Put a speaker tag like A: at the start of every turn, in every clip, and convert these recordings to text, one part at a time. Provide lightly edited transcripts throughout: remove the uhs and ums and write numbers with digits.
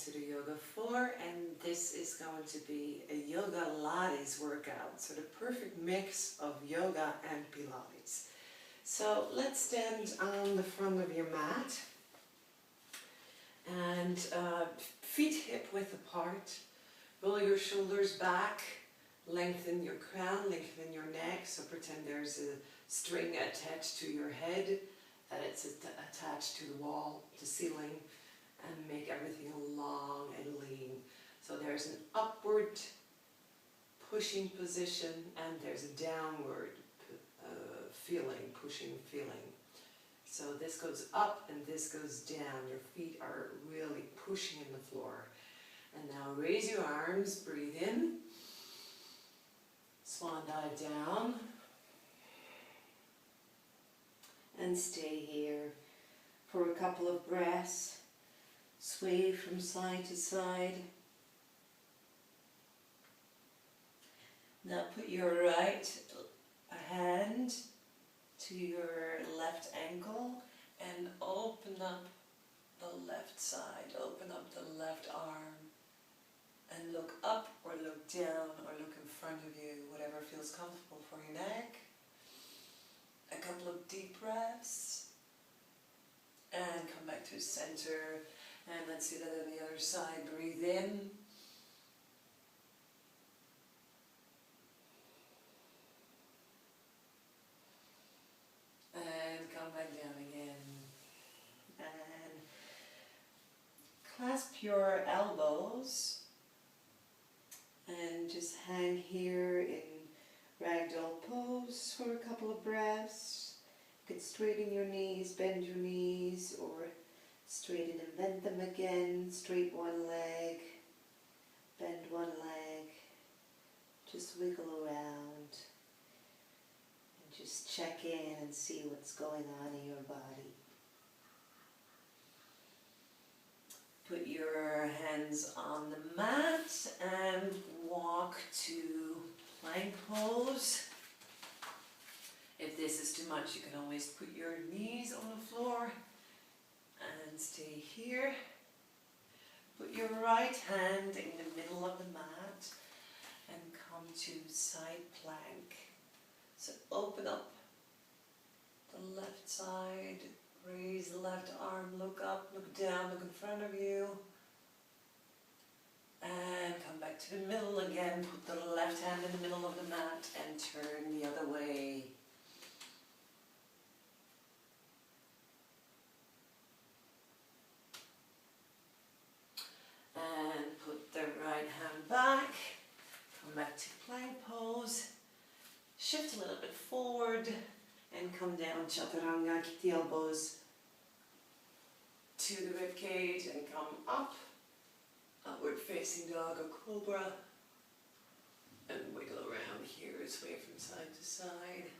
A: to the yoga floor, and this is going to be a Yogalates workout, so the perfect mix of yoga and Pilates. So let's stand on the front of your mat and feet hip width apart. Roll your shoulders back, lengthen your crown, lengthen your neck, so pretend there's a string attached to your head, that it's attached to the wall, the ceiling, and make everything long and lean. So there's an upward pushing position and there's a downward pushing feeling. So this goes up and this goes down. Your feet are really pushing in the floor. And now raise your arms, breathe in, swan dive down, and stay here for a couple of breaths. Sway from side to side. Now put your right hand to your left ankle and open up the left side, open up the left arm, and look up or look down or look in front of you, whatever feels comfortable for your neck. A couple of deep breaths and come back to center, and let's do that on the other side. Breathe in and come back down again, and clasp your elbows and just hang here in ragdoll pose for a couple of breaths. You can straighten your knees, bend your knees, or straighten and bend them again. Straight one leg, bend one leg. Just wiggle around and just check in and see what's going on in your body. Put your hands on the mat and walk to plank pose. If this is too much, you can always put your knees on the floor and stay here. Put your right hand in the middle of the mat and come to side plank. So open up the left side, raise the left arm, look up, look down, look in front of you. And come back to the middle again, put the left hand in the middle of the mat and turn the other way. And put the right hand back, come back to plank pose, shift a little bit forward and come down, chaturanga, kick the elbows to the rib cage and come up. Upward facing dog or cobra, and wiggle around here, sway from side to side,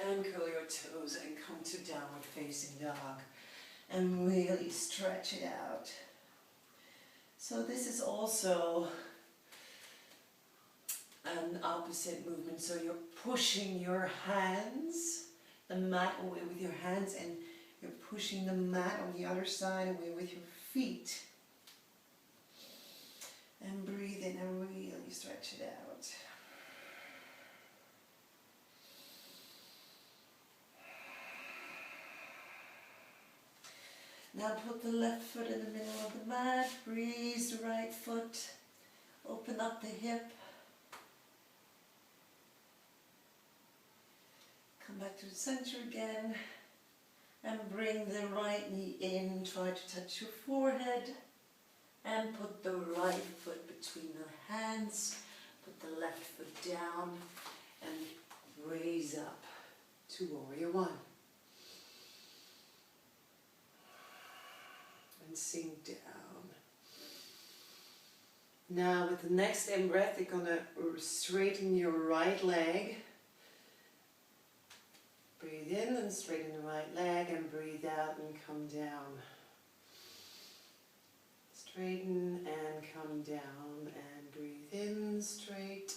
A: and curl your toes and come to downward facing dog and really stretch it out. So this is also an opposite movement, so you're pushing your hands, the mat away with your hands, and you're pushing the mat on the other side away with your feet. And breathe in and really stretch it out. Now put the left foot in the middle of the mat, raise the right foot, open up the hip. Come back to the center again and bring the right knee in, try to touch your forehead. And put the right foot between the hands, put the left foot down, and raise up to warrior one. And sink down. Now with the next in-breath, you're going to straighten your right leg. Breathe in and straighten the right leg, and breathe out and come down. Straighten and come down, and breathe in, straight,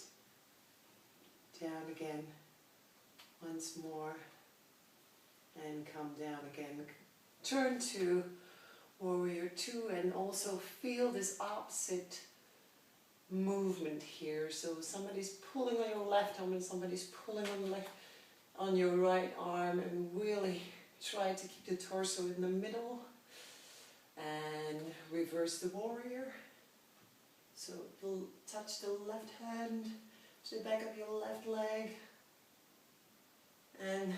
A: down again, once more, and come down again. Turn to
B: Warrior two, and also feel this opposite movement here. So somebody's pulling on your left arm and somebody's pulling on your right arm, and really try to keep the torso in the middle. And reverse the warrior. So touch the left hand to the back of your left leg, and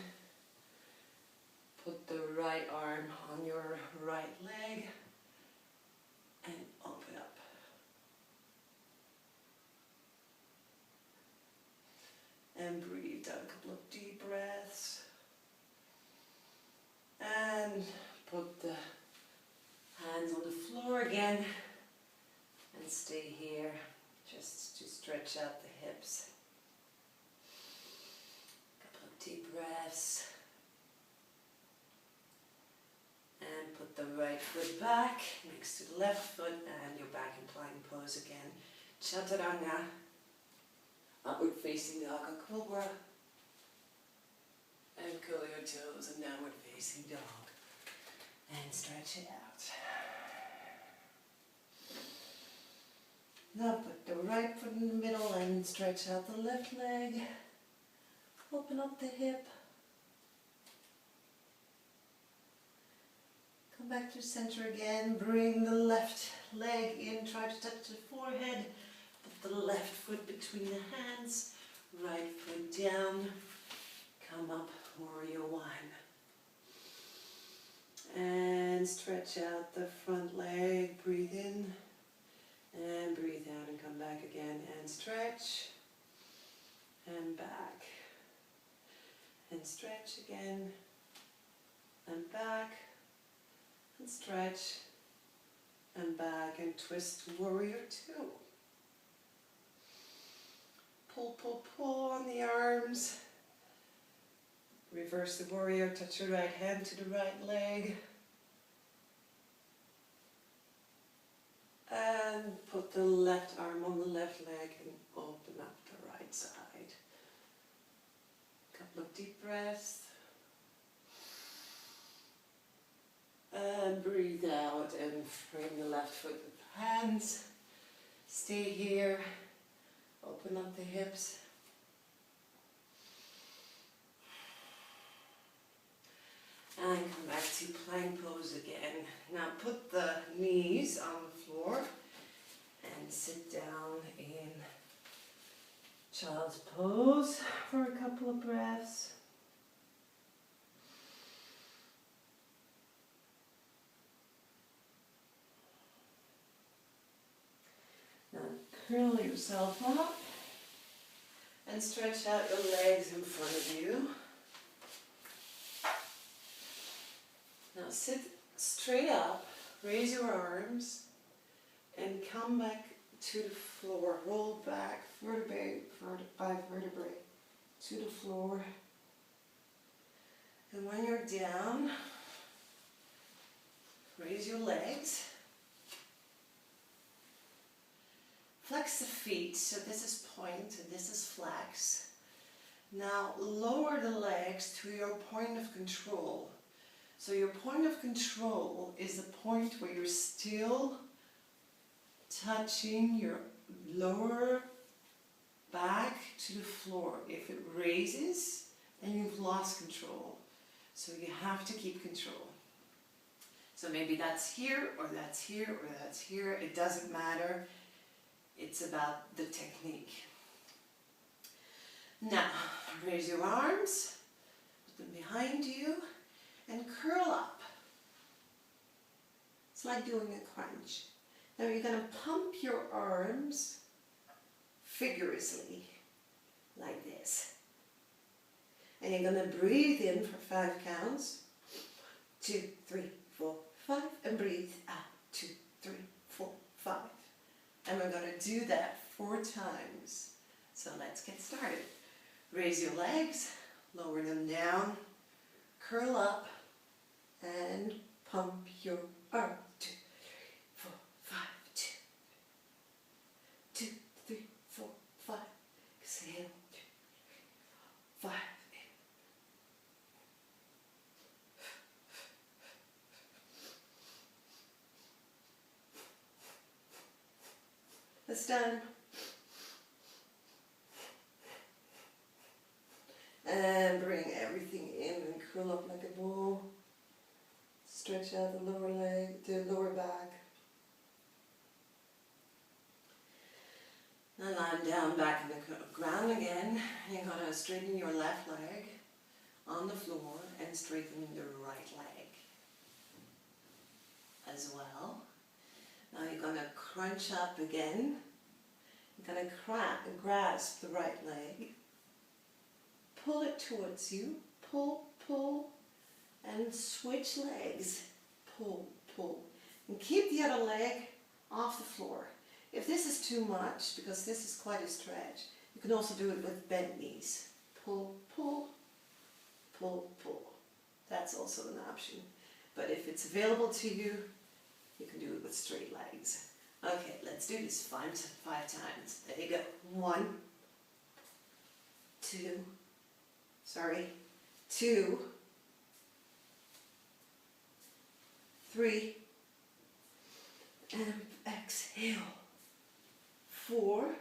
B: put the right arm on your right leg and open up. And breathe down a couple of deep breaths. And put the hands on the floor again and stay here just to stretch out the hips. Couple of deep breaths. And put the right foot back next to the left foot, and you're back in plank pose again. Chaturanga, upward facing dog or cobra. And curl your toes, and downward facing dog. And stretch it out. Now put the right foot in the middle and stretch out the left leg. Open up the hip. Come back to center again. Bring the left leg in. Try to touch the forehead. Put the left foot between the hands. Right foot down. Come up, warrior one. And stretch out the front leg. Breathe in. And breathe out and come back again. And stretch. And back. And stretch again. And back. And stretch. And back. And twist warrior two. Pull, pull, pull on the arms. Reverse the warrior. Touch your right hand to the right leg. And put the left arm on the left leg and open up the right side. Couple of deep breaths. And breathe out and bring the left foot with the hands. Stay here. Open up the hips. And come back to plank pose again. Now put the knees on the floor and sit down in child's pose for a couple of breaths. Now curl yourself up and stretch out your legs in front of you. Now sit straight up, raise your arms, and come back to the floor. Roll back, vertebrae by vertebrae to the floor. And when you're down, raise your legs. Flex the feet, so this is point and this is flex. Now lower the legs to your point of control. So your point of control is the point where you're still touching your lower back to the floor. If it raises, then you've lost control. So you have to keep control. So maybe that's here, or that's here, or that's here. It doesn't matter. It's about the technique. Now, raise your arms, put them behind you, and curl up. It's like doing a crunch. Now you're going to pump your arms vigorously, like this. And you're going to breathe in for 5 counts. 2, 3, 4, 5. And breathe out. 2, 3, 4, 5. And we're going to do that 4 times. So let's get started. Raise your legs, lower them down, curl up, and pump your arm. 2, 3, 4, 5. 2, 3, 4, 5. Exhale. 2, 3, 4, 5. 2, This time. And bring everything in and curl up like a ball. Stretch out the lower leg, the lower back. And lying down back in the ground again. You're going to straighten your left leg on the floor and straighten the right leg as well. Now you're going to crunch up again. You're going to grasp the right leg. Pull it towards you. Pull, pull. And switch legs. Pull, pull. And keep the other leg off the floor. If this is too much, because this is quite a stretch, you can also do it with bent knees. Pull, pull, pull, pull. That's also an option. But if it's available to you, you can do it with straight legs. Okay, let's do this five times. There you go. 1, 2, 3, and exhale. 4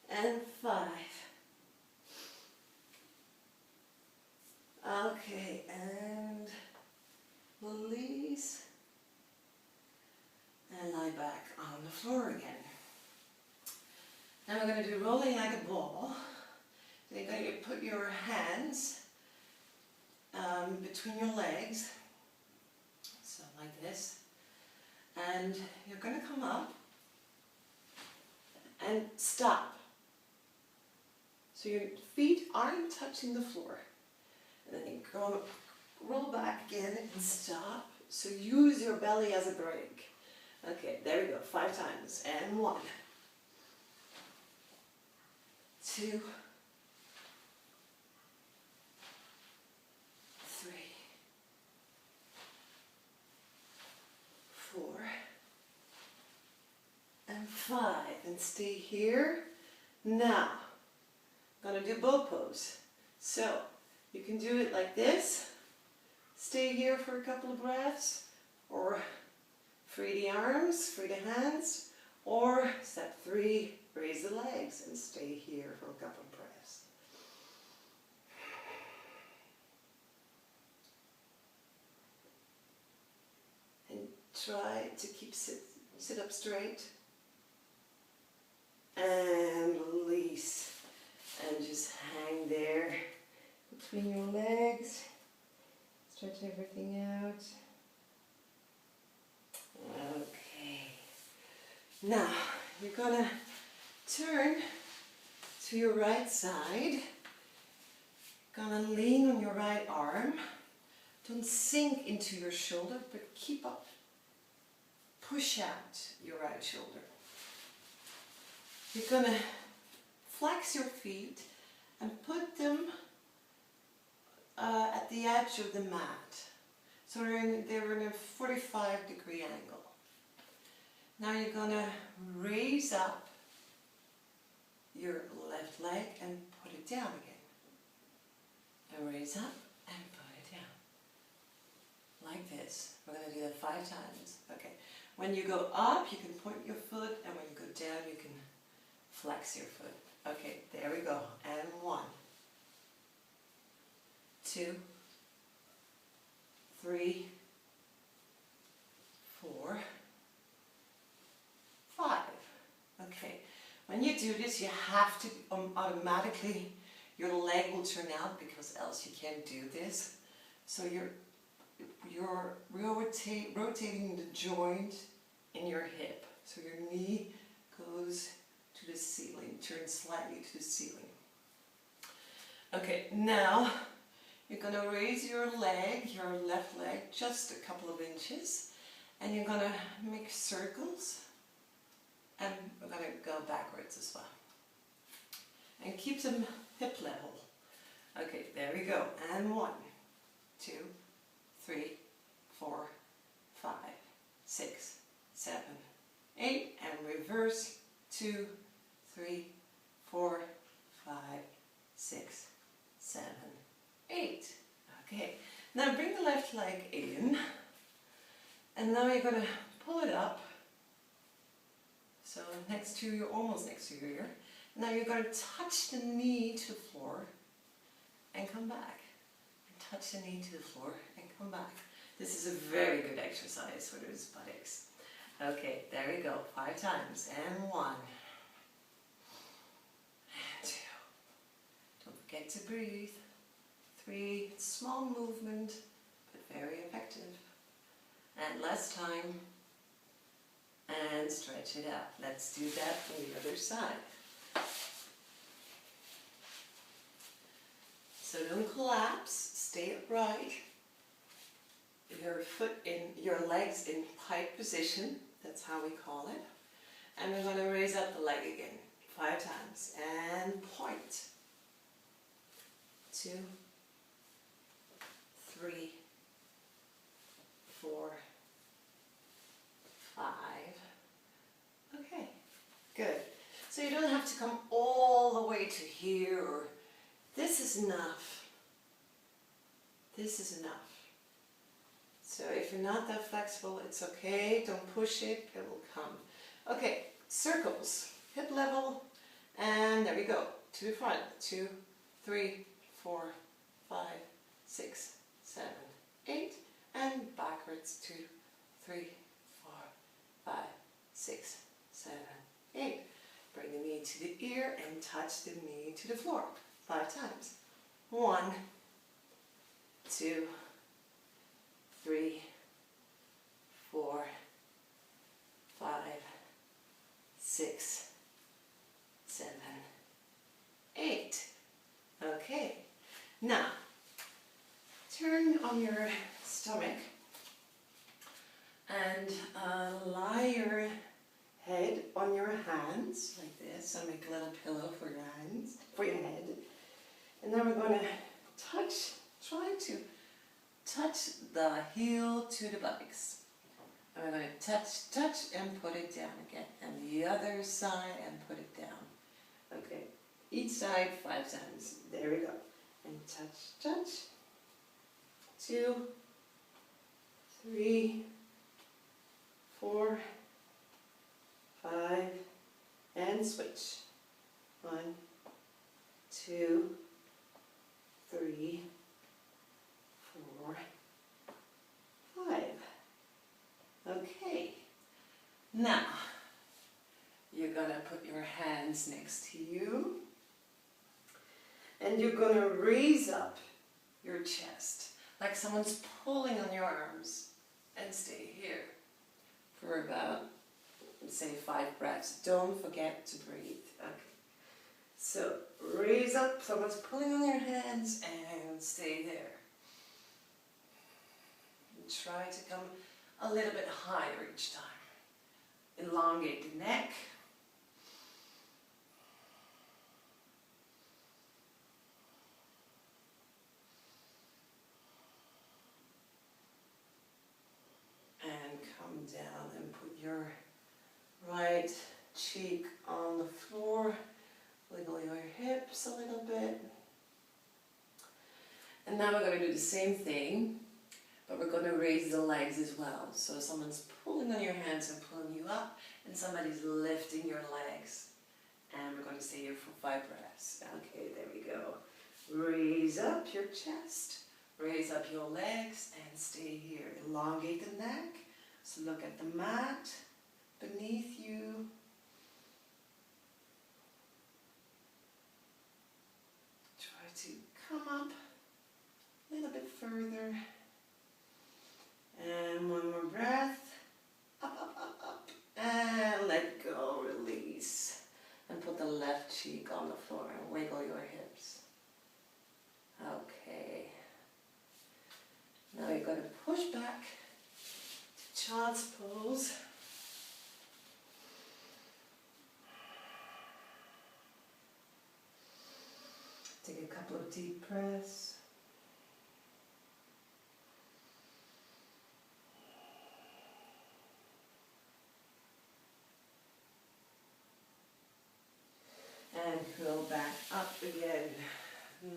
B: and 5. Okay, and release. And lie back on the floor again. Now we're going to do rolling like a ball. So you're going to put your hands between your legs, so like this, and you're going to come up and stop. So your feet aren't touching the floor. And then you roll back again and stop. So use your belly as a brake. Okay, there we go, 5 times. And 1, 2, 3, 4, and 5. And stay here. Now, I'm going to do bow pose. So, you can do it like this. Stay here for a couple of breaths. Or free the arms, free the hands. Or step 3, raise the legs and stay here for a couple of breaths. And try to keep sit up straight. And release. And just hang there between your legs. Stretch everything out. Okay. Now, you're gonna turn to your right side. Gonna lean on your right arm. Don't sink into your shoulder, but keep up. Push out your right shoulder. You're gonna flex your feet and put them at the edge of the mat. So they're in a 45-degree angle. Now you're gonna raise up your left leg and put it down again. And raise up and put it down. Like this. We're gonna do that 5 times. Okay. When you go up, you can point your foot, and when you go down, you can flex your foot. Okay, there we go. And 1, 2, 3, 4, 5. Okay, when you do this, you have to automatically, your leg will turn out because else you can't do this. So you're rotating the joint in your hip. So your knee goes to the ceiling, turns slightly to the ceiling. Okay, now you're going to raise your leg, your left leg, just a couple of inches, and you're going to make circles, and we're going to go backwards as well. And keep them hip level. Okay, there we go. And 1, 2, 3, 4, 5, 6, 7, 8, and reverse. 2, 3, 4, 5, 6, 7, 8. Okay, now bring the left leg in, and now you're going to pull it up So next to your, almost next to your ear. Now you're going to touch the knee to the floor and come back. And touch the knee to the floor and come back. This is a very good exercise for those buttocks. Okay, there we go. 5 times. And 1. And 2. Don't forget to breathe. 3. Small movement, but very effective. And last time. And stretch it out. Let's do that from the other side. So don't collapse, stay upright. Your legs in pike position, that's how we call it. And we're going to raise up the leg again, 5 times. And point. 2, 3, 4, 5. Okay, good. So you don't have to come all the way to here, or this is enough. This is enough. So if you're not that flexible, it's okay. Don't push it, it will come. Okay, circles, hip level, and there we go. To the front. 2, 3, 4, 5, 6, 7, 8, and backwards. 2, 3, 4, 5, 6, 7, 8. Bring the knee to the ear and touch the knee to the floor. 5 times. 1, 2, 3, 4, 5, 6, 7, 8. Okay. Now, turn on your stomach and lie your head on your hands like this. So make a little pillow for your hands, for your head. And then we're going to try to touch the heel to the buttocks. And we're going to touch, and put it down again. And the other side and put it down. Okay, each side 5 times. There we go. And touch. 2, 3, 4, 5, and switch. 1, 2, 3, 4, 5. Okay. Now, you're going to put your hands next to you. And you're going to raise up your chest. Like someone's pulling on your arms. And stay here for about, say, 5 breaths. Don't forget to breathe. Okay. So raise up, someone's pulling on your hands, and stay there. And try to come a little bit higher each time. Elongate the neck. And come down and put your right cheek on the floor. Wiggle your hips a little bit. And now we're going to do the same thing, but we're going to raise the legs as well. So someone's pulling on your hands and pulling you up, and somebody's lifting your legs. And we're going to stay here for 5 breaths. Okay, there we go. Raise up your chest, raise up your legs, and stay here. Elongate the neck. So look at the mat beneath you. Try to come up a little bit further. And one more breath. Up. And let go, release. And put the left cheek on the floor and wiggle your hips. Okay. Now you're going to push back to child's pose. Take a couple of deep breaths. And curl back up again.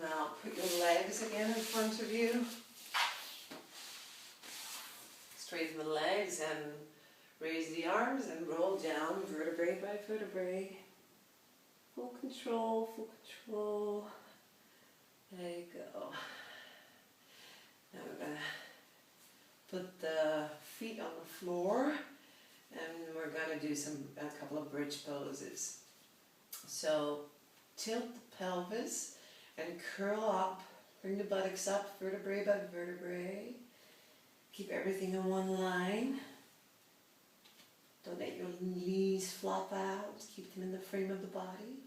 B: Now put your legs again in front of you. Straighten the legs and Raise the arms and roll down vertebrae by vertebrae. Full control, full control. There you go. Now we're going to put the feet on the floor and we're going to do a couple of bridge poses. So tilt the pelvis and curl up. Bring the buttocks up, vertebrae by vertebrae. Keep everything in one line. Don't let your knees flop out. Keep them in the frame of the body.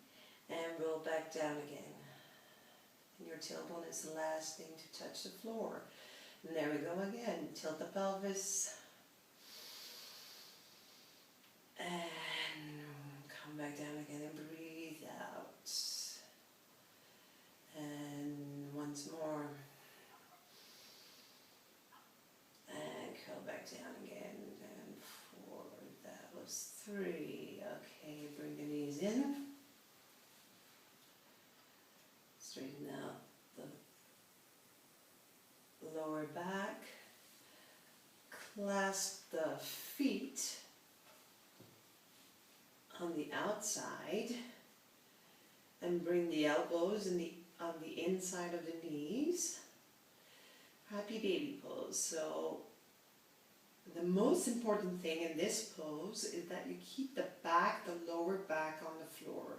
B: And roll back down again. And your tailbone is the last thing to touch the floor. And there we go again. Tilt the pelvis. And come back down again and breathe out. And once more. And curl back down again. And forward. That was 3. Okay, bring the knees in. Straighten out the lower back. Clasp the feet on the outside and bring the elbows on the inside of the knees. Happy baby pose. So the most important thing in this pose is that you keep the lower back on the floor,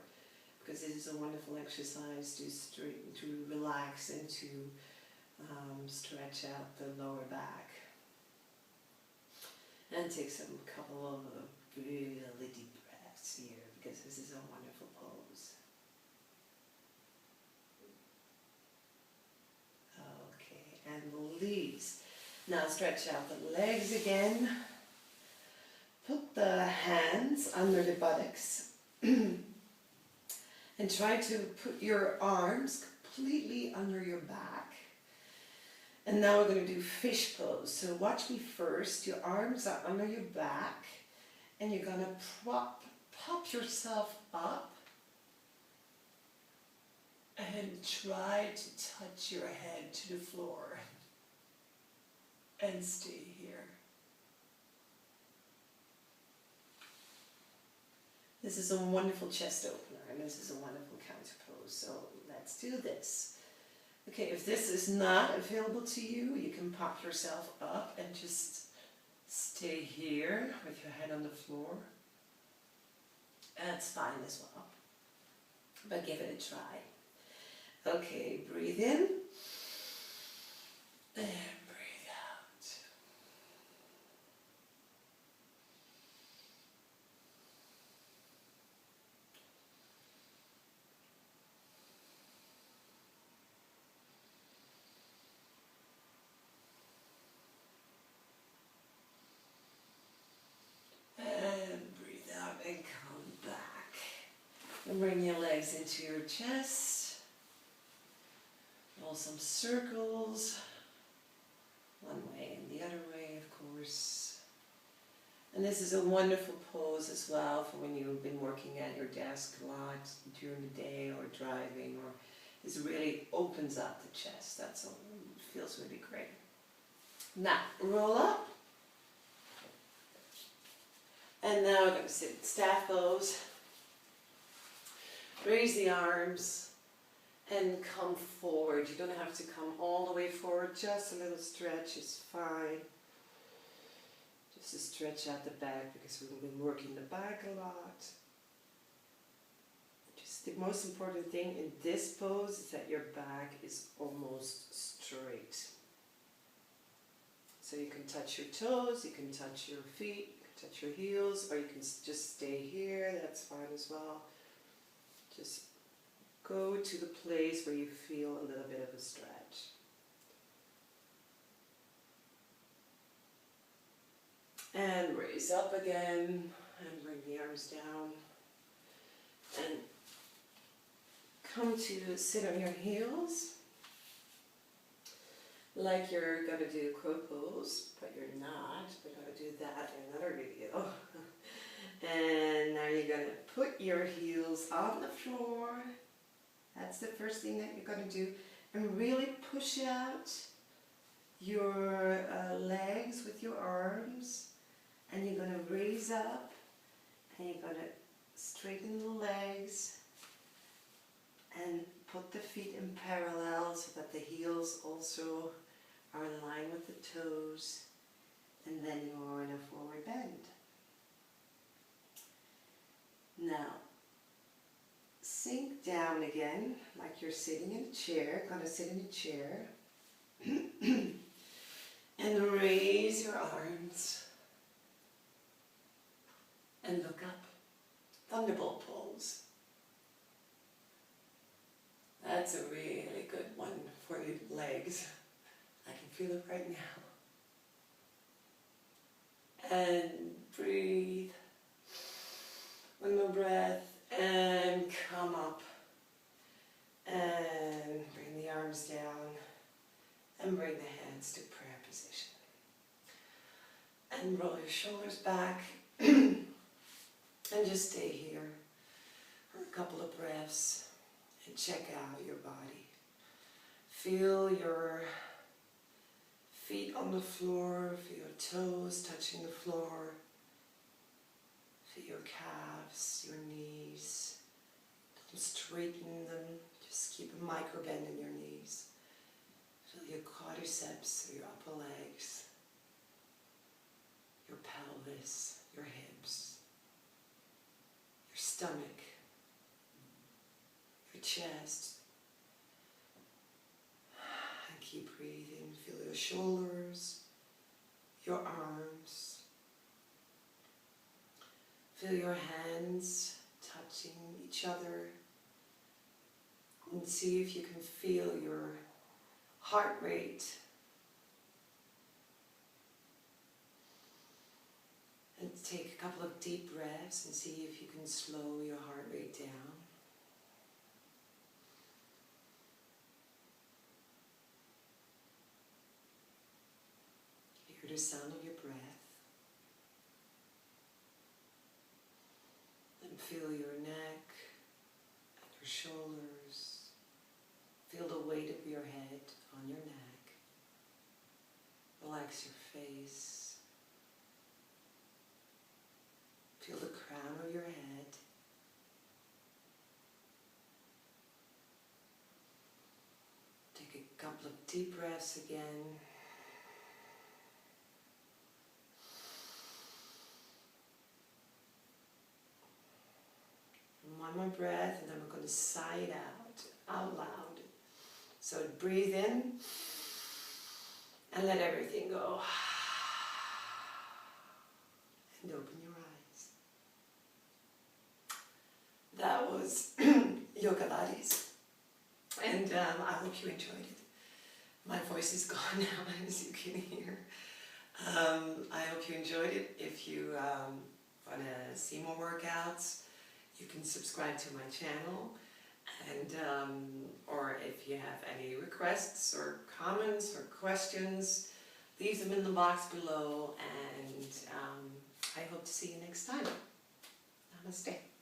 B: because this is a wonderful exercise to relax and to stretch out the lower back. And take a couple of really deep breaths here, because this is a wonderful pose. Okay, and release. Now stretch out the legs again. Put the hands under the buttocks. And try to put your arms completely under your back. And now we're going to do fish pose. So watch me first. Your arms are under your back. And you're going to pop yourself up. And try to touch your head to the floor. And stay here. This is a wonderful chest opener, and this is a wonderful counter pose, so let's do this. Okay, if this is not available to you, you can pop yourself up and just stay here with your head on the floor. That's fine as well, but give it a try. Okay, breathe in, and breathe out. And bring your legs into your chest. Roll some circles. One way and the other way, of course. And this is a wonderful pose as well for when you've been working at your desk a lot during the day or driving, or this really opens up the chest. That's all. It feels really great. Now, roll up. And now we're going to sit staff pose. Raise the arms and come forward. You don't have to come all the way forward, just a little stretch is fine. Just to stretch out the back, because we've been working the back a lot. Just the most important thing in this pose is that your back is almost straight. So you can touch your toes, you can touch your feet, you can touch your heels, or you can just stay here, that's fine as well. Just go to the place where you feel a little bit of a stretch. And raise up again, and bring the arms down. And come to sit on your heels, like you're going to do crow pose, but you're not. We're going to do that in another video. And now you're going to put your heels on the floor. That's the first thing that you're going to do. And really push out your legs with your arms. And you're going to raise up and you're going to straighten the legs and put the feet in parallel so that the heels also are in line with the toes, and then you're in a forward bend. Now, sink down again like you're sitting in a chair. Gonna sit in a chair. And raise your arms and look up. Thunderbolt pose. That's a really good one for the legs. I can feel it right now. And breathe. One more breath. And come up. And bring the arms down. And bring the hands to prayer position. And roll your shoulders back. And just stay here for a couple of breaths. And check out your body. Feel your feet on the floor, feel your toes touching the floor, feel your calves, your knees. Don't straighten them, just keep a micro bend in your knees. Feel your quadriceps, or your upper legs, your pelvis, your hips, your stomach, your chest. And keep breathing. Feel your shoulders, your arms. Feel your hands touching each other. And see if you can feel your heart rate. And take a couple of deep breaths and see if you can slow your heart rate down. Hear the sound of your breath. Then feel your neck and your shoulders. Feel the weight of your head on your neck. Relax your face. Feel the crown of your head. Take a couple of deep breaths again. One more breath, and then we're going to sigh it out loud. So breathe in and let everything go. And open your eyes. That was Yogalates. And I hope you enjoyed it. My voice is gone now, as you can hear. I hope you enjoyed it. If you want to see more workouts, you can subscribe to my channel, and or if you have any requests or comments or questions, leave them in the box below, and I hope to see you next time. Namaste.